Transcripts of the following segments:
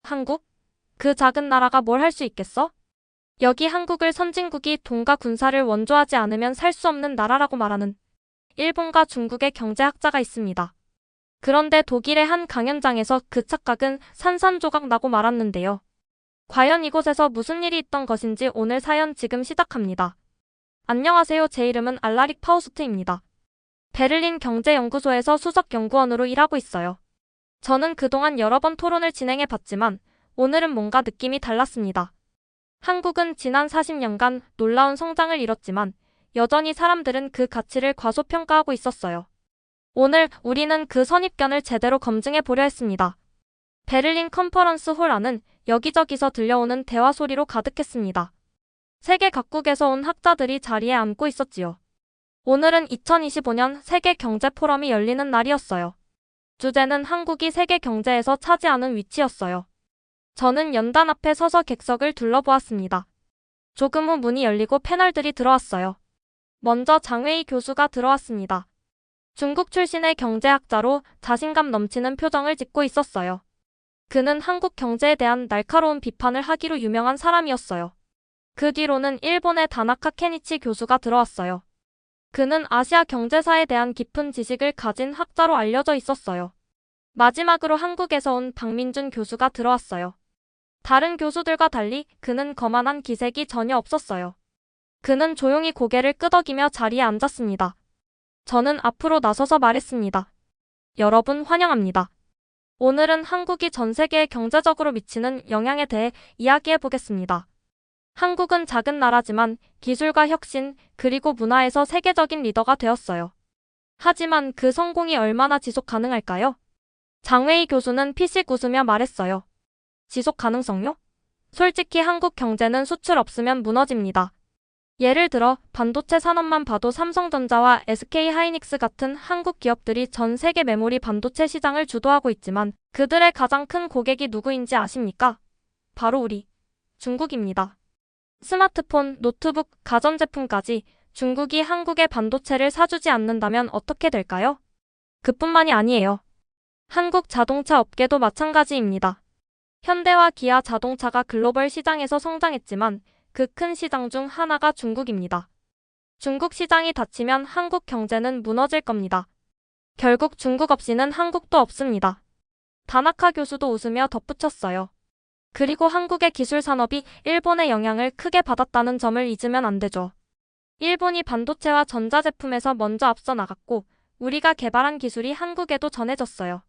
한국? 그 작은 나라가 뭘 할 수 있겠어? 여기 한국을 선진국이 돈과 군사를 원조하지 않으면 살 수 없는 나라라고 말하는 일본과 중국의 경제학자가 있습니다. 그런데 독일의 한 강연장에서 그 착각은 산산조각 나고 말았는데요. 과연 이곳에서 무슨 일이 있던 것인지 오늘 사연 지금 시작합니다. 안녕하세요. 제 이름은 알라릭 파우스트입니다. 베를린 경제연구소에서 수석연구원으로 일하고 있어요. 저는 그동안 여러 번 토론을 진행해 봤지만 오늘은 뭔가 느낌이 달랐습니다. 한국은 지난 40년간 놀라운 성장을 이뤘지만 여전히 사람들은 그 가치를 과소평가하고 있었어요. 오늘 우리는 그 선입견을 제대로 검증해 보려 했습니다. 베를린 컨퍼런스 홀 안은 여기저기서 들려오는 대화 소리로 가득했습니다. 세계 각국에서 온 학자들이 자리에 앉고 있었지요. 오늘은 2025년 세계 경제 포럼이 열리는 날이었어요. 주제는 한국이 세계 경제에서 차지하는 위치였어요. 저는 연단 앞에 서서 객석을 둘러보았습니다. 조금 후 문이 열리고 패널들이 들어왔어요. 먼저 장웨이 교수가 들어왔습니다. 중국 출신의 경제학자로 자신감 넘치는 표정을 짓고 있었어요. 그는 한국 경제에 대한 날카로운 비판을 하기로 유명한 사람이었어요. 그 뒤로는 일본의 다나카 케니치 교수가 들어왔어요. 그는 아시아 경제사에 대한 깊은 지식을 가진 학자로 알려져 있었어요. 마지막으로 한국에서 온 박민준 교수가 들어왔어요. 다른 교수들과 달리 그는 거만한 기색이 전혀 없었어요. 그는 조용히 고개를 끄덕이며 자리에 앉았습니다. 저는 앞으로 나서서 말했습니다. 여러분 환영합니다. 오늘은 한국이 전 세계에 경제적으로 미치는 영향에 대해 이야기해 보겠습니다. 한국은 작은 나라지만 기술과 혁신, 그리고 문화에서 세계적인 리더가 되었어요. 하지만 그 성공이 얼마나 지속 가능할까요? 장웨이 교수는 피식 웃으며 말했어요. 지속 가능성요? 솔직히 한국 경제는 수출 없으면 무너집니다. 예를 들어 반도체 산업만 봐도 삼성전자와 SK하이닉스 같은 한국 기업들이 전 세계 메모리 반도체 시장을 주도하고 있지만 그들의 가장 큰 고객이 누구인지 아십니까? 바로 우리, 중국입니다. 스마트폰, 노트북, 가전제품까지 중국이 한국의 반도체를 사주지 않는다면 어떻게 될까요? 그뿐만이 아니에요. 한국 자동차 업계도 마찬가지입니다. 현대와 기아 자동차가 글로벌 시장에서 성장했지만 그 큰 시장 중 하나가 중국입니다. 중국 시장이 닫히면 한국 경제는 무너질 겁니다. 결국 중국 없이는 한국도 없습니다. 다나카 교수도 웃으며 덧붙였어요. 그리고 한국의 기술 산업이 일본의 영향을 크게 받았다는 점을 잊으면 안 되죠. 일본이 반도체와 전자제품에서 먼저 앞서 나갔고 우리가 개발한 기술이 한국에도 전해졌어요.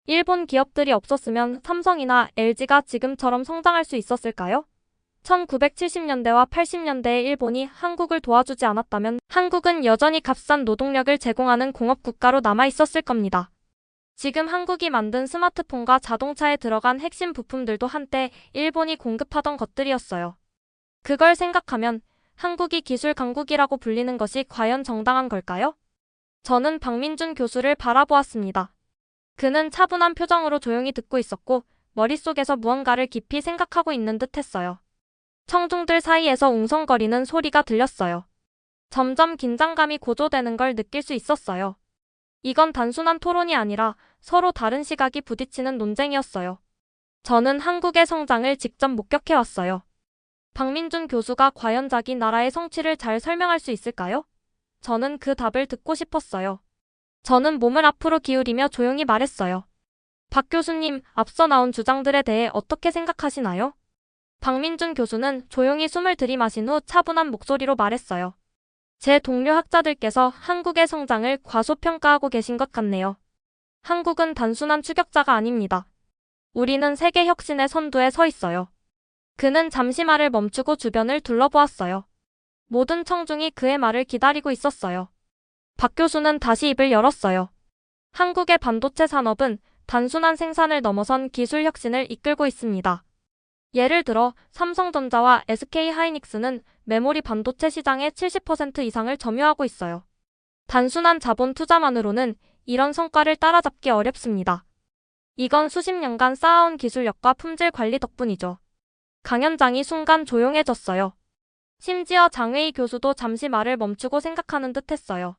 일본 기업들이 없었으면 삼성이나 LG가 지금처럼 성장할 수 있었을까요? 1970년대와 80년대에 일본이 한국을 도와주지 않았다면 한국은 여전히 값싼 노동력을 제공하는 공업국가로 남아있었을 겁니다. 지금 한국이 만든 스마트폰과 자동차에 들어간 핵심 부품들도 한때 일본이 공급하던 것들이었어요. 그걸 생각하면 한국이 기술 강국이라고 불리는 것이 과연 정당한 걸까요? 저는 박민준 교수를 바라보았습니다. 그는 차분한 표정으로 조용히 듣고 있었고 머릿속에서 무언가를 깊이 생각하고 있는 듯 했어요. 청중들 사이에서 웅성거리는 소리가 들렸어요. 점점 긴장감이 고조되는 걸 느낄 수 있었어요. 이건 단순한 토론이 아니라 서로 다른 시각이 부딪히는 논쟁이었어요. 저는 한국의 성장을 직접 목격해왔어요. 박민준 교수가 과연 자기 나라의 성취를 잘 설명할 수 있을까요? 저는 그 답을 듣고 싶었어요. 저는 몸을 앞으로 기울이며 조용히 말했어요. 박 교수님, 앞서 나온 주장들에 대해 어떻게 생각하시나요? 박민준 교수는 조용히 숨을 들이마신 후 차분한 목소리로 말했어요. 제 동료 학자들께서 한국의 성장을 과소평가하고 계신 것 같네요. 한국은 단순한 추격자가 아닙니다. 우리는 세계 혁신의 선두에 서 있어요. 그는 잠시 말을 멈추고 주변을 둘러보았어요. 모든 청중이 그의 말을 기다리고 있었어요. 박 교수는 다시 입을 열었어요. 한국의 반도체 산업은 단순한 생산을 넘어선 기술 혁신을 이끌고 있습니다. 예를 들어 삼성전자와 SK하이닉스는 메모리 반도체 시장의 70% 이상을 점유하고 있어요. 단순한 자본 투자만으로는 이런 성과를 따라잡기 어렵습니다. 이건 수십 년간 쌓아온 기술력과 품질 관리 덕분이죠. 강연장이 순간 조용해졌어요. 심지어 장웨이 교수도 잠시 말을 멈추고 생각하는 듯 했어요.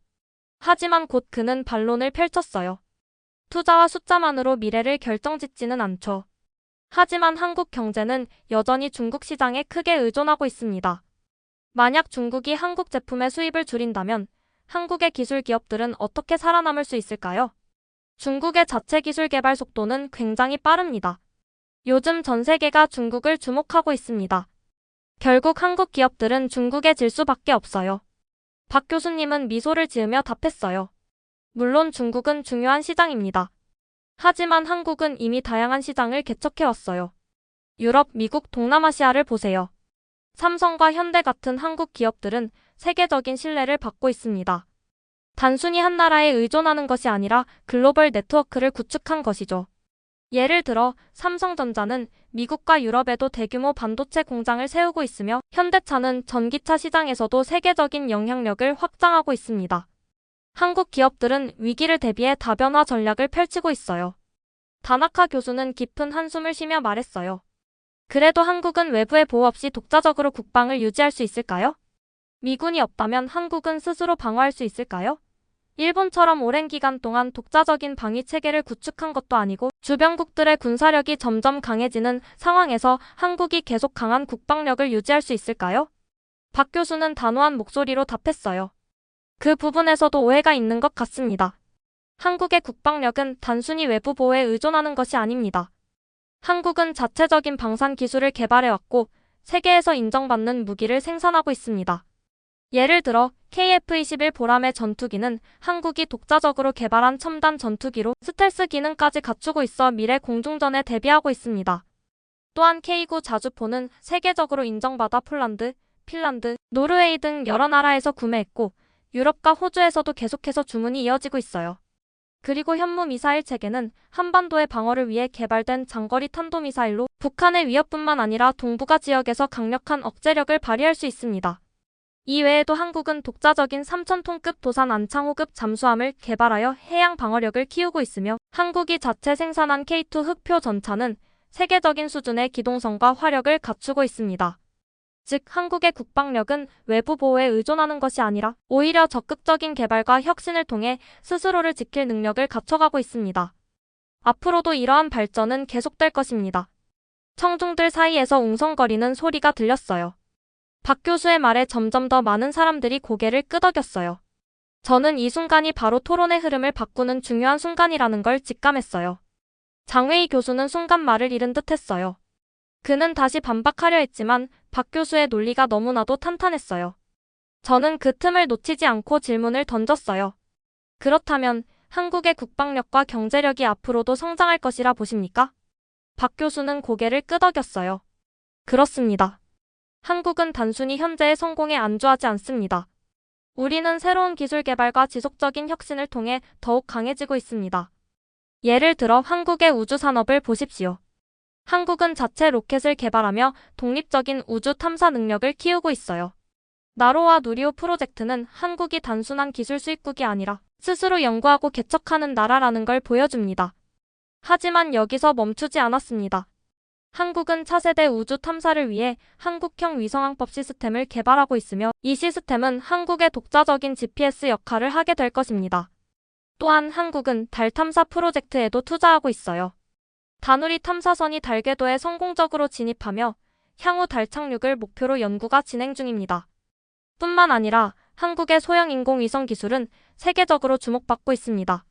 하지만 곧 그는 반론을 펼쳤어요. 투자와 숫자만으로 미래를 결정짓지는 않죠. 하지만 한국 경제는 여전히 중국 시장에 크게 의존하고 있습니다. 만약 중국이 한국 제품의 수입을 줄인다면 한국의 기술 기업들은 어떻게 살아남을 수 있을까요? 중국의 자체 기술 개발 속도는 굉장히 빠릅니다. 요즘 전 세계가 중국을 주목하고 있습니다. 결국 한국 기업들은 중국에 질 수밖에 없어요. 박 교수님은 미소를 지으며 답했어요. 물론 중국은 중요한 시장입니다. 하지만 한국은 이미 다양한 시장을 개척해왔어요. 유럽, 미국, 동남아시아를 보세요. 삼성과 현대 같은 한국 기업들은 세계적인 신뢰를 받고 있습니다. 단순히 한 나라에 의존하는 것이 아니라 글로벌 네트워크를 구축한 것이죠. 예를 들어 삼성전자는 미국과 유럽에도 대규모 반도체 공장을 세우고 있으며 현대차는 전기차 시장에서도 세계적인 영향력을 확장하고 있습니다. 한국 기업들은 위기를 대비해 다변화 전략을 펼치고 있어요. 다나카 교수는 깊은 한숨을 쉬며 말했어요. 그래도 한국은 외부의 보호 없이 독자적으로 국방을 유지할 수 있을까요? 미군이 없다면 한국은 스스로 방어할 수 있을까요? 일본처럼 오랜 기간 동안 독자적인 방위 체계를 구축한 것도 아니고 주변국들의 군사력이 점점 강해지는 상황에서 한국이 계속 강한 국방력을 유지할 수 있을까요? 박 교수는 단호한 목소리로 답했어요. 그 부분에서도 오해가 있는 것 같습니다. 한국의 국방력은 단순히 외부 보호에 의존하는 것이 아닙니다. 한국은 자체적인 방산 기술을 개발해왔고 세계에서 인정받는 무기를 생산하고 있습니다. 예를 들어 KF-21 보람의 전투기는 한국이 독자적으로 개발한 첨단 전투기로 스텔스 기능까지 갖추고 있어 미래 공중전에 대비하고 있습니다. 또한 K9 자주포는 세계적으로 인정받아 폴란드, 핀란드, 노르웨이 등 여러 나라에서 구매했고 유럽과 호주에서도 계속해서 주문이 이어지고 있어요. 그리고 현무 미사일 체계는 한반도의 방어를 위해 개발된 장거리 탄도미사일로 북한의 위협뿐만 아니라 동북아 지역에서 강력한 억제력을 발휘할 수 있습니다. 이외에도 한국은 독자적인 3,000톤급 도산 안창호급 잠수함을 개발하여 해양 방어력을 키우고 있으며 한국이 자체 생산한 K2 흑표 전차는 세계적인 수준의 기동성과 화력을 갖추고 있습니다. 즉, 한국의 국방력은 외부 보호에 의존하는 것이 아니라 오히려 적극적인 개발과 혁신을 통해 스스로를 지킬 능력을 갖춰가고 있습니다. 앞으로도 이러한 발전은 계속될 것입니다. 청중들 사이에서 웅성거리는 소리가 들렸어요. 박 교수의 말에 점점 더 많은 사람들이 고개를 끄덕였어요. 저는 이 순간이 바로 토론의 흐름을 바꾸는 중요한 순간이라는 걸 직감했어요. 장웨이 교수는 순간 말을 잃은 듯 했어요. 그는 다시 반박하려 했지만 박 교수의 논리가 너무나도 탄탄했어요. 저는 그 틈을 놓치지 않고 질문을 던졌어요. 그렇다면 한국의 국방력과 경제력이 앞으로도 성장할 것이라 보십니까? 박 교수는 고개를 끄덕였어요. 그렇습니다. 한국은 단순히 현재의 성공에 안주하지 않습니다. 우리는 새로운 기술 개발과 지속적인 혁신을 통해 더욱 강해지고 있습니다. 예를 들어 한국의 우주 산업을 보십시오. 한국은 자체 로켓을 개발하며 독립적인 우주 탐사 능력을 키우고 있어요. 나로와 누리호 프로젝트는 한국이 단순한 기술 수입국이 아니라 스스로 연구하고 개척하는 나라라는 걸 보여줍니다. 하지만 여기서 멈추지 않았습니다. 한국은 차세대 우주 탐사를 위해 한국형 위성항법 시스템을 개발하고 있으며 이 시스템은 한국의 독자적인 GPS 역할을 하게 될 것입니다. 또한 한국은 달 탐사 프로젝트에도 투자하고 있어요. 다누리 탐사선이 달 궤도에 성공적으로 진입하며 향후 달 착륙을 목표로 연구가 진행 중입니다. 뿐만 아니라 한국의 소형 인공위성 기술은 세계적으로 주목받고 있습니다.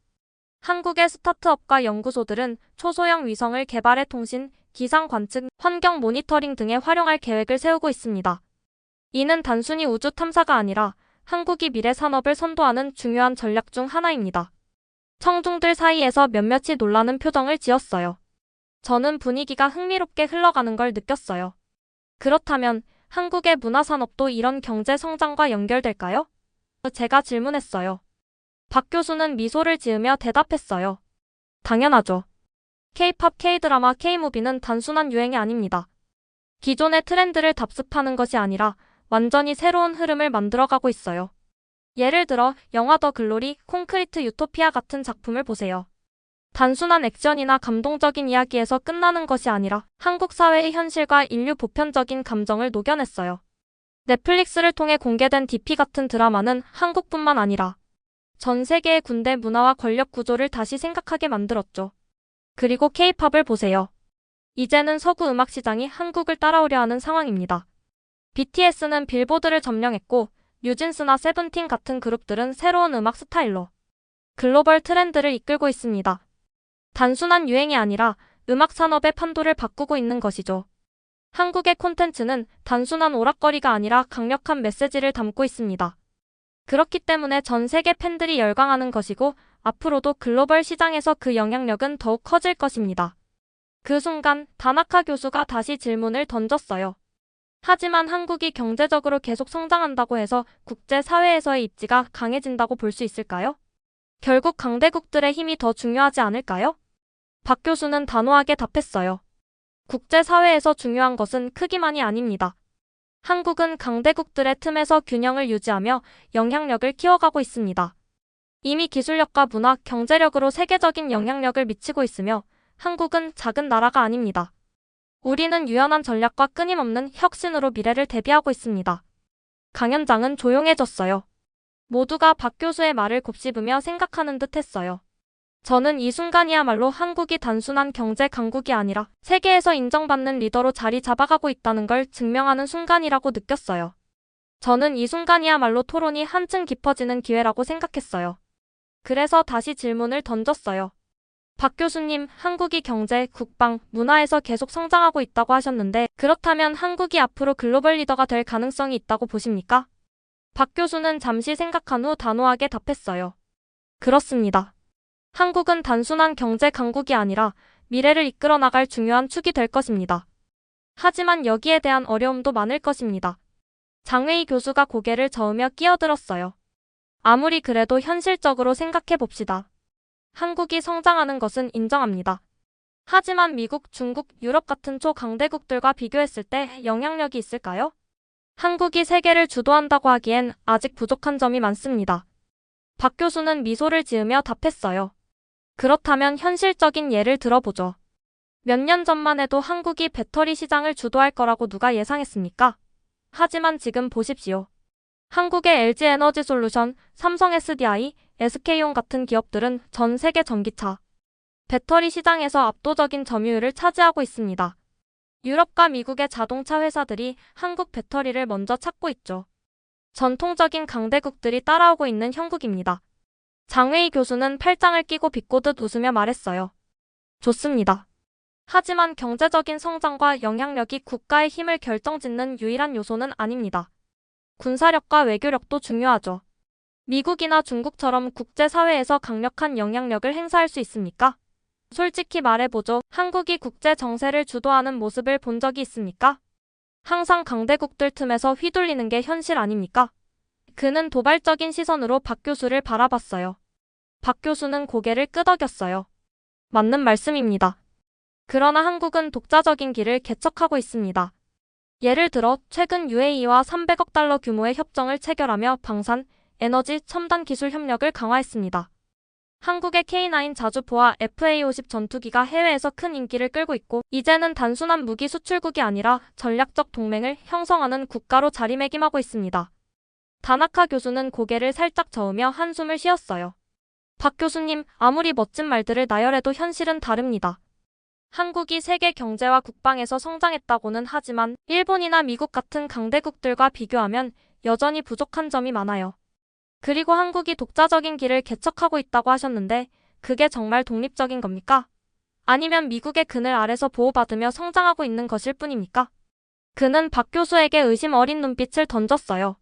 한국의 스타트업과 연구소들은 초소형 위성을 개발해 통신, 기상 관측, 환경 모니터링 등에 활용할 계획을 세우고 있습니다. 이는 단순히 우주 탐사가 아니라 한국이 미래 산업을 선도하는 중요한 전략 중 하나입니다. 청중들 사이에서 몇몇이 놀라는 표정을 지었어요. 저는 분위기가 흥미롭게 흘러가는 걸 느꼈어요. 그렇다면 한국의 문화산업도 이런 경제 성장과 연결될까요? 제가 질문했어요. 박 교수는 미소를 지으며 대답했어요. 당연하죠. K-팝, K-드라마, K-무비는 단순한 유행이 아닙니다. 기존의 트렌드를 답습하는 것이 아니라 완전히 새로운 흐름을 만들어가고 있어요. 예를 들어 영화 더 글로리, 콘크리트 유토피아 같은 작품을 보세요. 단순한 액션이나 감동적인 이야기에서 끝나는 것이 아니라 한국 사회의 현실과 인류 보편적인 감정을 녹여냈어요. 넷플릭스를 통해 공개된 DP 같은 드라마는 한국뿐만 아니라 전 세계의 군대 문화와 권력 구조를 다시 생각하게 만들었죠. 그리고 K-팝을 보세요. 이제는 서구 음악 시장이 한국을 따라오려 하는 상황입니다. BTS는 빌보드를 점령했고 뉴진스나 세븐틴 같은 그룹들은 새로운 음악 스타일로 글로벌 트렌드를 이끌고 있습니다. 단순한 유행이 아니라 음악 산업의 판도를 바꾸고 있는 것이죠. 한국의 콘텐츠는 단순한 오락거리가 아니라 강력한 메시지를 담고 있습니다. 그렇기 때문에 전 세계 팬들이 열광하는 것이고 앞으로도 글로벌 시장에서 그 영향력은 더욱 커질 것입니다. 그 순간 다나카 교수가 다시 질문을 던졌어요. 하지만 한국이 경제적으로 계속 성장한다고 해서 국제사회에서의 입지가 강해진다고 볼 수 있을까요? 결국 강대국들의 힘이 더 중요하지 않을까요? 박 교수는 단호하게 답했어요. 국제사회에서 중요한 것은 크기만이 아닙니다. 한국은 강대국들의 틈에서 균형을 유지하며 영향력을 키워가고 있습니다. 이미 기술력과 문화, 경제력으로 세계적인 영향력을 미치고 있으며 한국은 작은 나라가 아닙니다. 우리는 유연한 전략과 끊임없는 혁신으로 미래를 대비하고 있습니다. 강연장은 조용해졌어요. 모두가 박 교수의 말을 곱씹으며 생각하는 듯 했어요. 저는 이 순간이야말로 한국이 단순한 경제 강국이 아니라 세계에서 인정받는 리더로 자리 잡아가고 있다는 걸 증명하는 순간이라고 느꼈어요. 저는 이 순간이야말로 토론이 한층 깊어지는 기회라고 생각했어요. 그래서 다시 질문을 던졌어요. 박 교수님, 한국이 경제, 국방, 문화에서 계속 성장하고 있다고 하셨는데 그렇다면 한국이 앞으로 글로벌 리더가 될 가능성이 있다고 보십니까? 박 교수는 잠시 생각한 후 단호하게 답했어요. 그렇습니다. 한국은 단순한 경제 강국이 아니라 미래를 이끌어 나갈 중요한 축이 될 것입니다. 하지만 여기에 대한 어려움도 많을 것입니다. 장웨이 교수가 고개를 저으며 끼어들었어요. 아무리 그래도 현실적으로 생각해 봅시다. 한국이 성장하는 것은 인정합니다. 하지만 미국, 중국, 유럽 같은 초강대국들과 비교했을 때 영향력이 있을까요? 한국이 세계를 주도한다고 하기엔 아직 부족한 점이 많습니다. 박 교수는 미소를 지으며 답했어요. 그렇다면 현실적인 예를 들어보죠. 몇 년 전만 해도 한국이 배터리 시장을 주도할 거라고 누가 예상했습니까? 하지만 지금 보십시오. 한국의 LG에너지솔루션, 삼성 SDI, SK온 같은 기업들은 전 세계 전기차, 배터리 시장에서 압도적인 점유율을 차지하고 있습니다. 유럽과 미국의 자동차 회사들이 한국 배터리를 먼저 찾고 있죠. 전통적인 강대국들이 따라오고 있는 형국입니다. 장웨이 교수는 팔짱을 끼고 비꼬듯 웃으며 말했어요. 좋습니다. 하지만 경제적인 성장과 영향력이 국가의 힘을 결정짓는 유일한 요소는 아닙니다. 군사력과 외교력도 중요하죠. 미국이나 중국처럼 국제사회에서 강력한 영향력을 행사할 수 있습니까? 솔직히 말해보죠. 한국이 국제 정세를 주도하는 모습을 본 적이 있습니까? 항상 강대국들 틈에서 휘둘리는 게 현실 아닙니까? 그는 도발적인 시선으로 박 교수를 바라봤어요. 박 교수는 고개를 끄덕였어요. 맞는 말씀입니다. 그러나 한국은 독자적인 길을 개척하고 있습니다. 예를 들어 최근 UAE와 300억 달러 규모의 협정을 체결하며 방산, 에너지, 첨단 기술 협력을 강화했습니다. 한국의 K9 자주포와 FA-50 전투기가 해외에서 큰 인기를 끌고 있고 이제는 단순한 무기 수출국이 아니라 전략적 동맹을 형성하는 국가로 자리매김하고 있습니다. 다나카 교수는 고개를 살짝 저으며 한숨을 쉬었어요. 박 교수님, 아무리 멋진 말들을 나열해도 현실은 다릅니다. 한국이 세계 경제와 국방에서 성장했다고는 하지만 일본이나 미국 같은 강대국들과 비교하면 여전히 부족한 점이 많아요. 그리고 한국이 독자적인 길을 개척하고 있다고 하셨는데 그게 정말 독립적인 겁니까? 아니면 미국의 그늘 아래서 보호받으며 성장하고 있는 것일 뿐입니까? 그는 박 교수에게 의심 어린 눈빛을 던졌어요.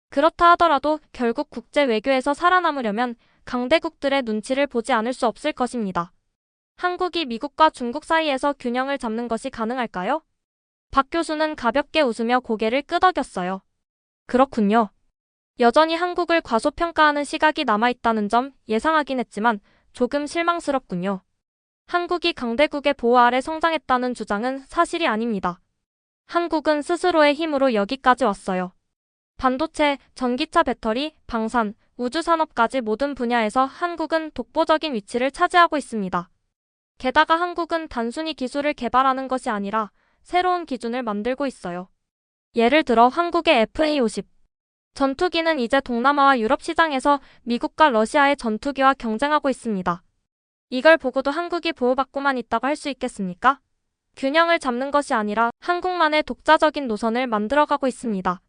그렇다 하더라도 결국 국제 외교에서 살아남으려면 강대국들의 눈치를 보지 않을 수 없을 것입니다. 한국이 미국과 중국 사이에서 균형을 잡는 것이 가능할까요? 박 교수는 가볍게 웃으며 고개를 끄덕였어요. 그렇군요. 여전히 한국을 과소평가하는 시각이 남아있다는 점 예상하긴 했지만 조금 실망스럽군요. 한국이 강대국의 보호 아래 성장했다는 주장은 사실이 아닙니다. 한국은 스스로의 힘으로 여기까지 왔어요. 반도체, 전기차 배터리, 방산, 우주산업까지 모든 분야에서 한국은 독보적인 위치를 차지하고 있습니다. 게다가 한국은 단순히 기술을 개발하는 것이 아니라 새로운 기준을 만들고 있어요. 예를 들어 한국의 FA-50 전투기는 이제 동남아와 유럽 시장에서 미국과 러시아의 전투기와 경쟁하고 있습니다. 이걸 보고도 한국이 보호받고만 있다고 할 수 있겠습니까? 균형을 잡는 것이 아니라 한국만의 독자적인 노선을 만들어가고 있습니다.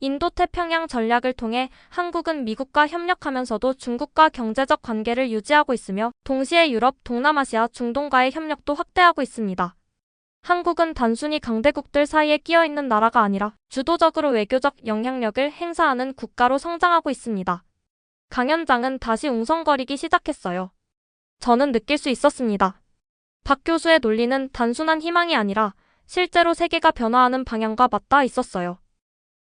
인도태평양 전략을 통해 한국은 미국과 협력하면서도 중국과 경제적 관계를 유지하고 있으며 동시에 유럽, 동남아시아, 중동과의 협력도 확대하고 있습니다. 한국은 단순히 강대국들 사이에 끼어있는 나라가 아니라 주도적으로 외교적 영향력을 행사하는 국가로 성장하고 있습니다. 강연장은 다시 웅성거리기 시작했어요. 저는 느낄 수 있었습니다. 박 교수의 논리는 단순한 희망이 아니라 실제로 세계가 변화하는 방향과 맞닿아 있었어요.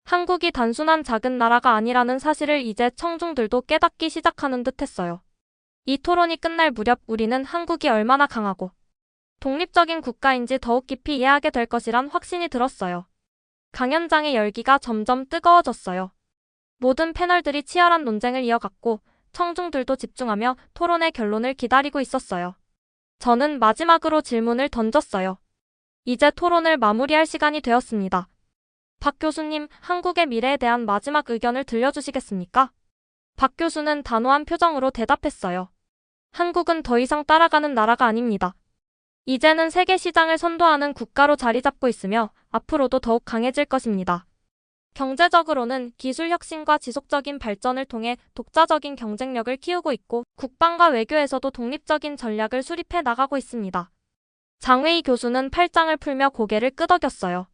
한국이 단순한 작은 나라가 아니라는 사실을 이제 청중들도 깨닫기 시작하는 듯 했어요. 이 토론이 끝날 무렵 우리는 한국이 얼마나 강하고 독립적인 국가인지 더욱 깊이 이해하게 될 것이란 확신이 들었어요. 강연장의 열기가 점점 뜨거워졌어요. 모든 패널들이 치열한 논쟁을 이어갔고 청중들도 집중하며 토론의 결론을 기다리고 있었어요. 저는 마지막으로 질문을 던졌어요. 이제 토론을 마무리할 시간이 되었습니다. 박 교수님, 한국의 미래에 대한 마지막 의견을 들려주시겠습니까? 박 교수는 단호한 표정으로 대답했어요. 한국은 더 이상 따라가는 나라가 아닙니다. 이제는 세계 시장을 선도하는 국가로 자리 잡고 있으며 앞으로도 더욱 강해질 것입니다. 경제적으로는 기술 혁신과 지속적인 발전을 통해 독자적인 경쟁력을 키우고 있고 국방과 외교에서도 독립적인 전략을 수립해 나가고 있습니다. 장웨이 교수는 팔짱을 풀며 고개를 끄덕였어요.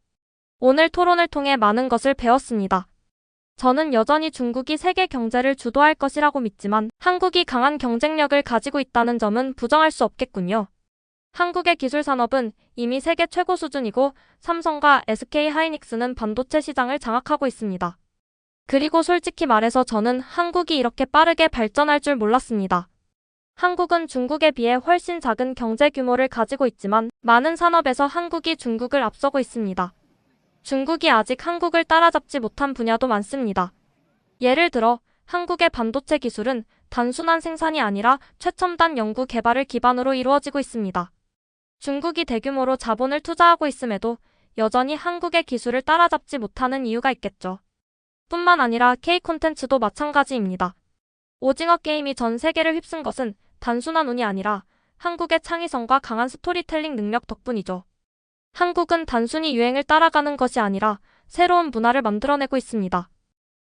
오늘 토론을 통해 많은 것을 배웠습니다. 저는 여전히 중국이 세계 경제를 주도할 것이라고 믿지만 한국이 강한 경쟁력을 가지고 있다는 점은 부정할 수 없겠군요. 한국의 기술 산업은 이미 세계 최고 수준이고 삼성과 SK하이닉스는 반도체 시장을 장악하고 있습니다. 그리고 솔직히 말해서 저는 한국이 이렇게 빠르게 발전할 줄 몰랐습니다. 한국은 중국에 비해 훨씬 작은 경제 규모를 가지고 있지만 많은 산업에서 한국이 중국을 앞서고 있습니다. 중국이 아직 한국을 따라잡지 못한 분야도 많습니다. 예를 들어 한국의 반도체 기술은 단순한 생산이 아니라 최첨단 연구 개발을 기반으로 이루어지고 있습니다. 중국이 대규모로 자본을 투자하고 있음에도 여전히 한국의 기술을 따라잡지 못하는 이유가 있겠죠. 뿐만 아니라 K 콘텐츠도 마찬가지입니다. 오징어 게임이 전 세계를 휩쓴 것은 단순한 운이 아니라 한국의 창의성과 강한 스토리텔링 능력 덕분이죠. 한국은 단순히 유행을 따라가는 것이 아니라 새로운 문화를 만들어내고 있습니다.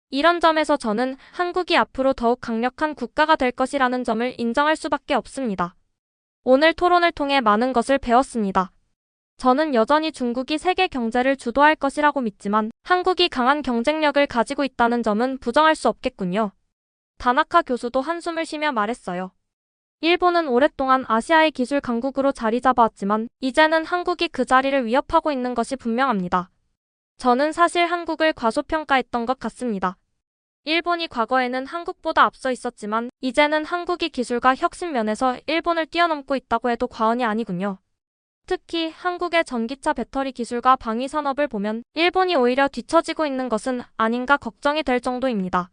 이런 점에서 저는 한국이 앞으로 더욱 강력한 국가가 될 것이라는 점을 인정할 수밖에 없습니다. 오늘 토론을 통해 많은 것을 배웠습니다. 저는 여전히 중국이 세계 경제를 주도할 것이라고 믿지만 한국이 강한 경쟁력을 가지고 있다는 점은 부정할 수 없겠군요. 다나카 교수도 한숨을 쉬며 말했어요. 일본은 오랫동안 아시아의 기술 강국으로 자리 잡아왔지만 이제는 한국이 그 자리를 위협하고 있는 것이 분명합니다. 저는 사실 한국을 과소평가했던 것 같습니다. 일본이 과거에는 한국보다 앞서 있었지만 이제는 한국이 기술과 혁신 면에서 일본을 뛰어넘고 있다고 해도 과언이 아니군요. 특히 한국의 전기차 배터리 기술과 방위 산업을 보면 일본이 오히려 뒤처지고 있는 것은 아닌가 걱정이 될 정도입니다.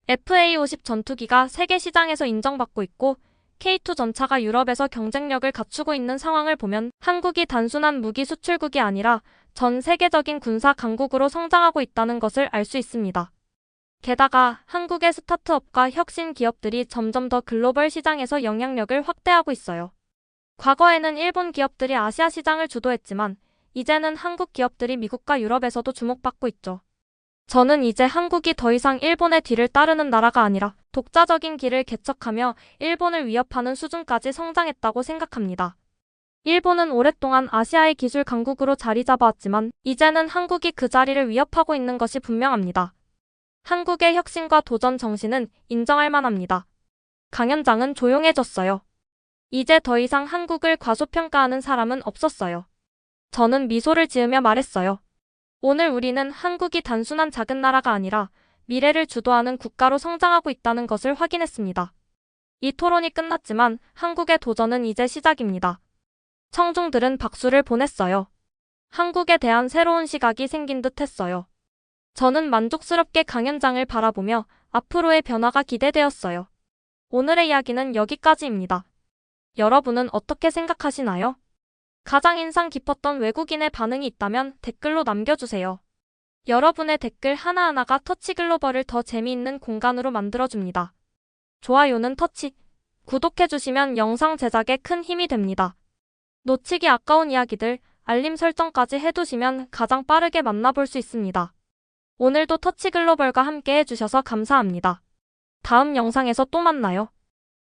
FA-50 전투기가 세계 시장에서 인정받고 있고 K2 전차가 유럽에서 경쟁력을 갖추고 있는 상황을 보면 한국이 단순한 무기 수출국이 아니라 전 세계적인 군사 강국으로 성장하고 있다는 것을 알 수 있습니다. 게다가 한국의 스타트업과 혁신 기업들이 점점 더 글로벌 시장에서 영향력을 확대하고 있어요. 과거에는 일본 기업들이 아시아 시장을 주도했지만 이제는 한국 기업들이 미국과 유럽에서도 주목받고 있죠. 저는 이제 한국이 더 이상 일본의 뒤를 따르는 나라가 아니라 독자적인 길을 개척하며 일본을 위협하는 수준까지 성장했다고 생각합니다. 일본은 오랫동안 아시아의 기술 강국으로 자리 잡아왔지만 이제는 한국이 그 자리를 위협하고 있는 것이 분명합니다. 한국의 혁신과 도전 정신은 인정할 만합니다. 강연장은 조용해졌어요. 이제 더 이상 한국을 과소평가하는 사람은 없었어요. 저는 미소를 지으며 말했어요. 오늘 우리는 한국이 단순한 작은 나라가 아니라 미래를 주도하는 국가로 성장하고 있다는 것을 확인했습니다. 이 토론이 끝났지만 한국의 도전은 이제 시작입니다. 청중들은 박수를 보냈어요. 한국에 대한 새로운 시각이 생긴 듯 했어요. 저는 만족스럽게 강연장을 바라보며 앞으로의 변화가 기대되었어요. 오늘의 이야기는 여기까지입니다. 여러분은 어떻게 생각하시나요? 가장 인상 깊었던 외국인의 반응이 있다면 댓글로 남겨주세요. 여러분의 댓글 하나하나가 터치 글로벌을 더 재미있는 공간으로 만들어줍니다. 좋아요는 터치, 구독해주시면 영상 제작에 큰 힘이 됩니다. 놓치기 아까운 이야기들, 알림 설정까지 해두시면 가장 빠르게 만나볼 수 있습니다. 오늘도 터치글로벌과 함께 해주셔서 감사합니다. 다음 영상에서 또 만나요.